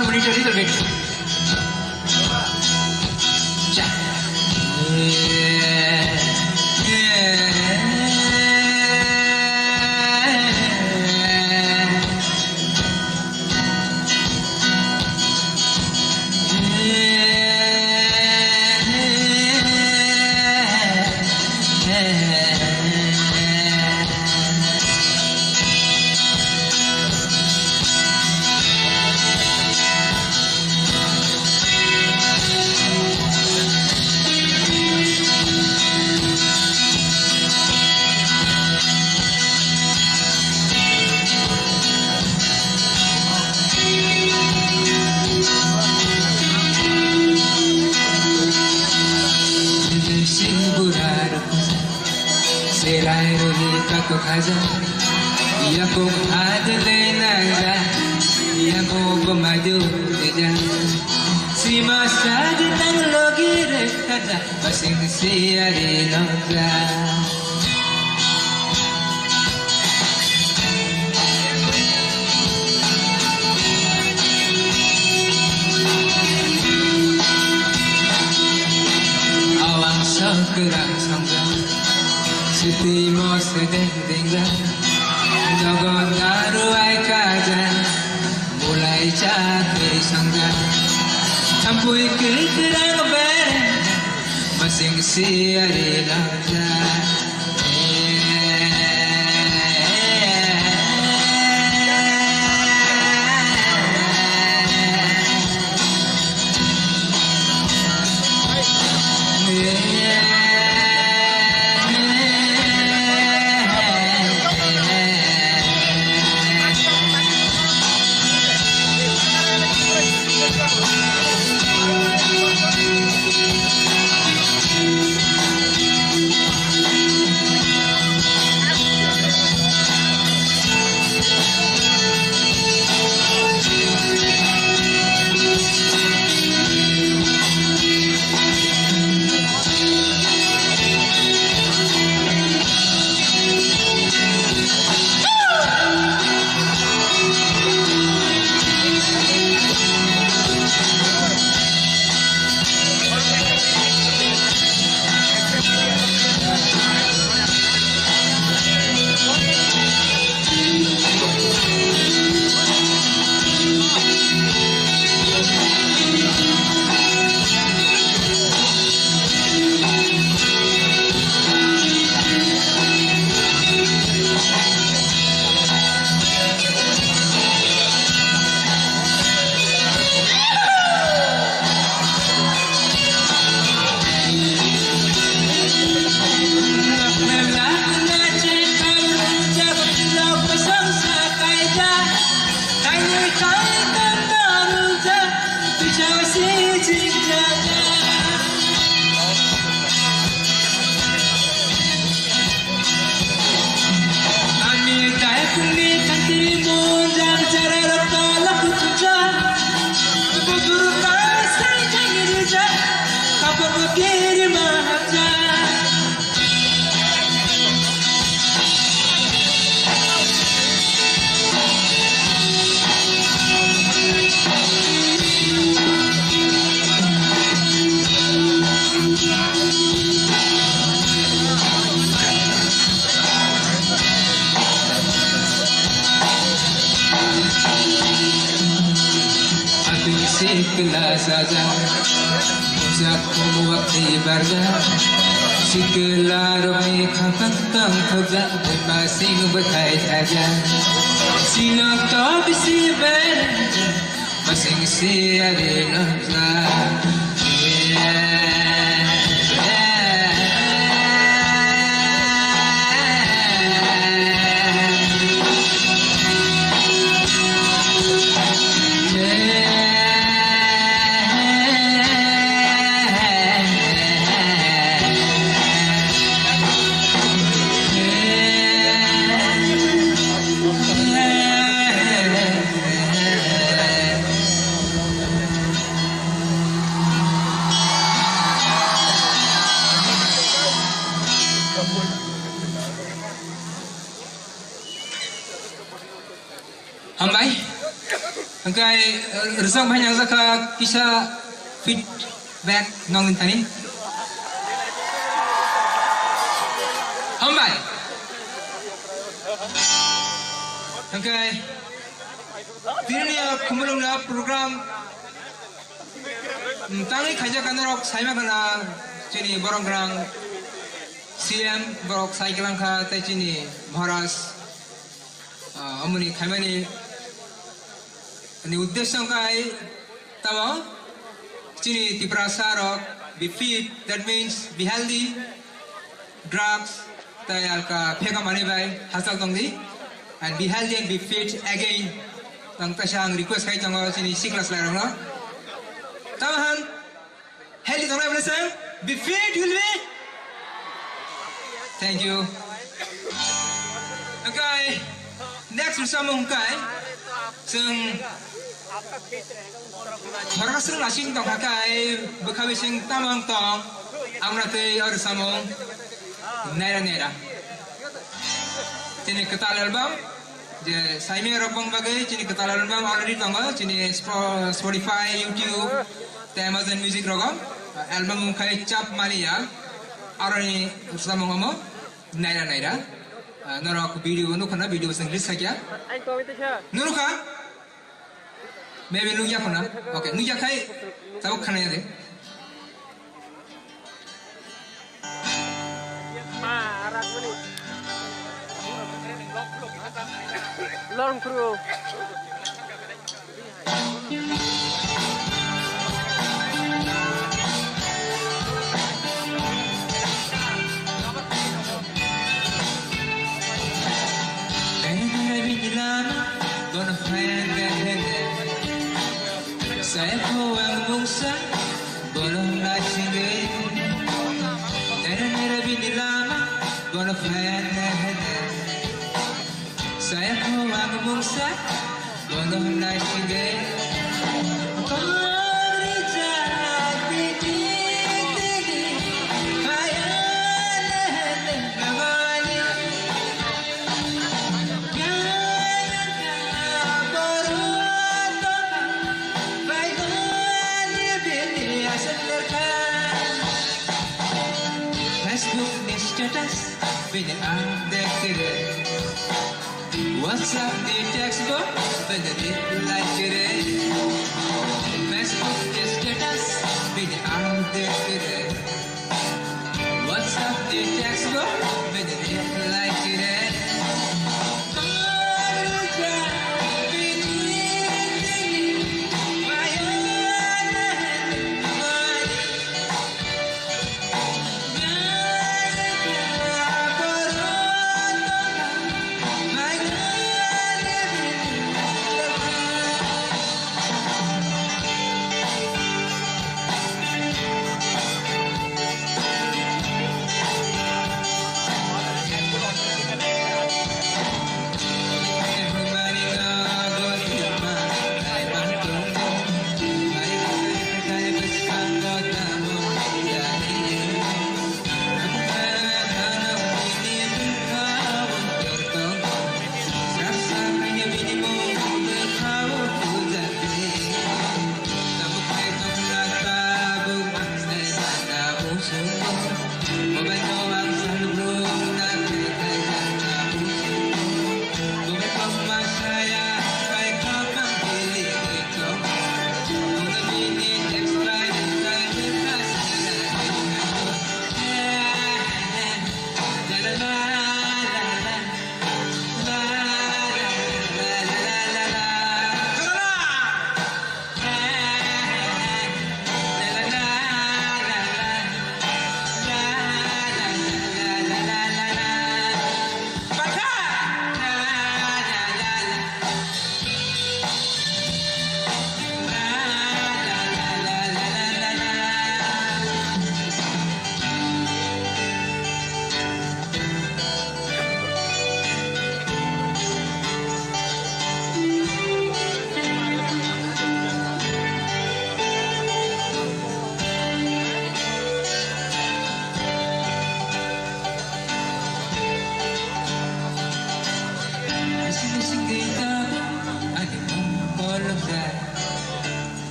1 minute a little bit. Kaza ia ko adle naga ia ko pemaju deja si masa di teknologi rekada masing siari naga awang sekerang sanggang Sitimo sedeng-dengga Dogon naruai kajan Mulai cakri sangga Campui kerang bereng Masing siari langga Sikla saja Jaku wakti barga Sikla romi kapan tang khobja Masing berkai saja Sino to bisi ber Masing siari nafla Angkai resang banyak zaka kisah feedback nongin tani. Hambai. Angkai dirinya kumulungna program tangi kaja kanarok saima kana cini boronggrang CM borok saikilang ka tai cini Maharaj amuni khamani ani uddesho kai tama cini tiprasarok be fit, that means be healthy, drugs tayal ka pheka mane bai hasal tongdi, and be healthy and be fit again tang tasang request kai tang cini siklas lai rong tamahan healthy tong lai blessing be fit will be. Thank you. Okay, next bersama kai sing Orang sering lasing tong kakai bekawi sing tamang tong amrate or samong nera. Cini ketal album je saime robong bagai cini ketal album already tongga cini Spotify, YouTube, Amazon Music rogam album kai cap malia arani samong amo nera. Nora aku video nu kana video sing list sakya. Nuru ka Maybe nu yak na. Okay, nu yak hai tahu khana ya de. Long crew. Gonna find saya puang bungsa bolong lasing nera bini lama gonna find saya puang bungsa bolong lasing Bini andekere WhatsApp di textbook bini like Facebook di status bini andekere WhatsApp di textbook bini like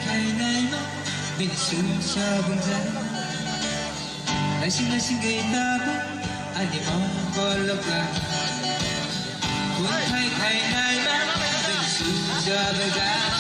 khai này mà mình xuống cho bông ra lại xin người ta bông anh đi mong có lộc là cuốn thay khai này mà mình xuống cho bông ra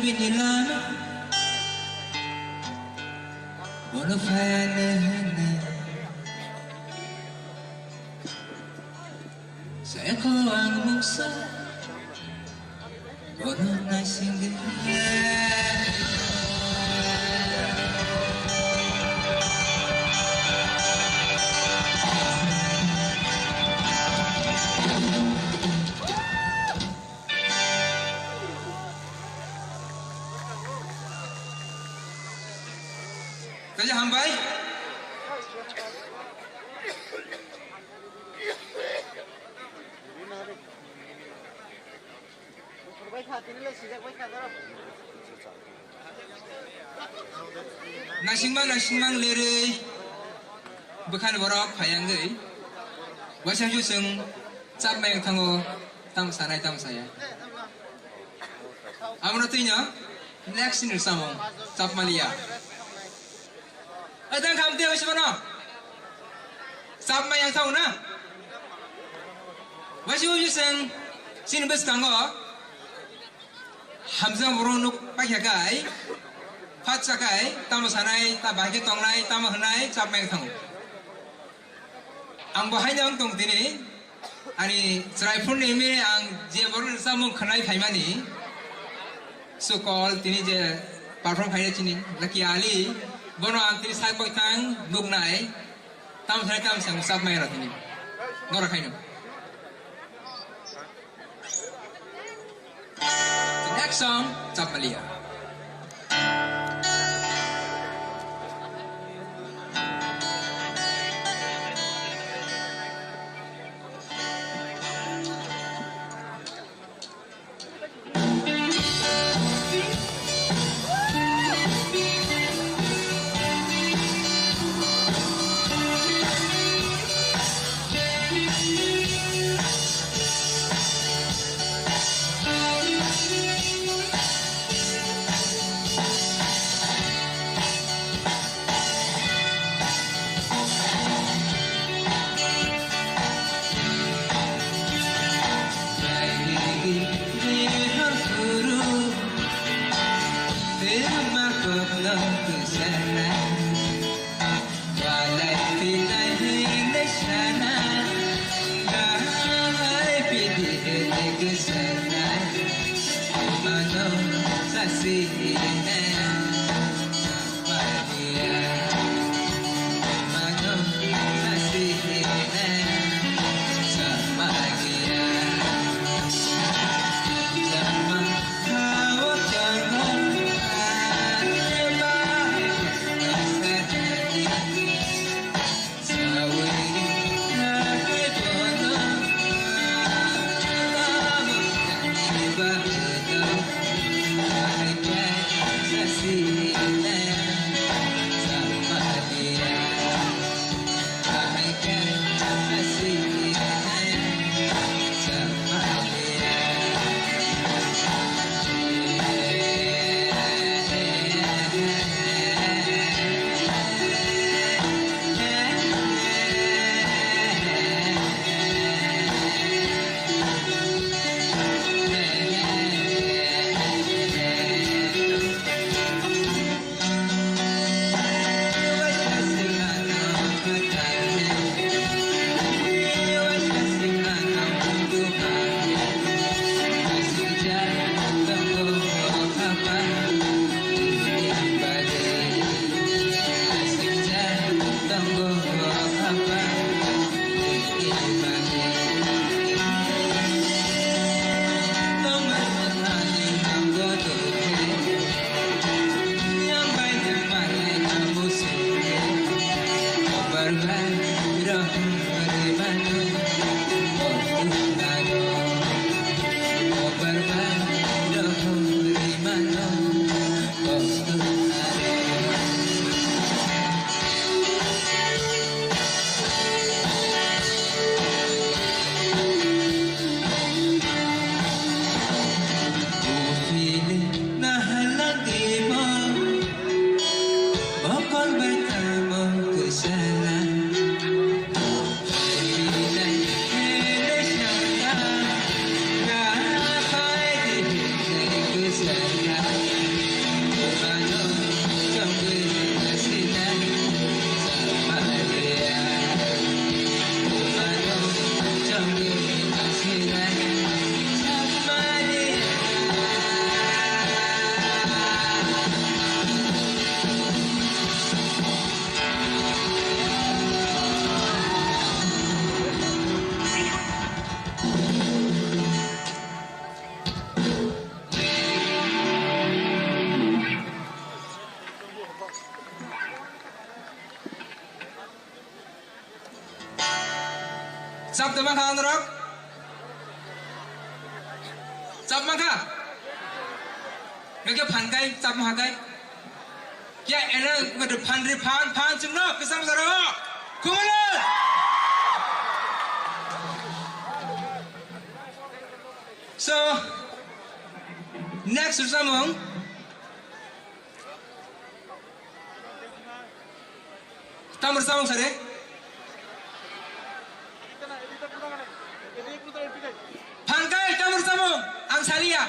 Binilana Wala fayana Saya ko ang musa Wala na singgil Kerja hambai. Nasingmang lere bukan borok payang gay. Wasang jusung cap mayang tango tam sanai tam saya. Amun tuinya next ni samong cap malia. Adang kamu dia macam mana? Sama yang tahu na? Macam macam sini bes tangga, hamzah beronuk pakai kai, fat sakai, tamu sanai, tabah ke tonglai, tamu henai, sama yang tahu. Ang bahaya yang tong tini, ani serai pun ni ang dia beron sama kenai paimani, so call tini je perform kaya cini, laki ali. Bono antri sai poi tang dug nai tam sai tam sang sab mai ratini ngora khainu the next song Chap Malia Sab teman kan rok? Sab maka? Nggak pantai sab makai? Ya enak ngadu pandri pan cemno kesam saro. Kumana? So next samong tamar samong sare. Pantai tamar samong ang salia.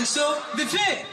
So, the fit.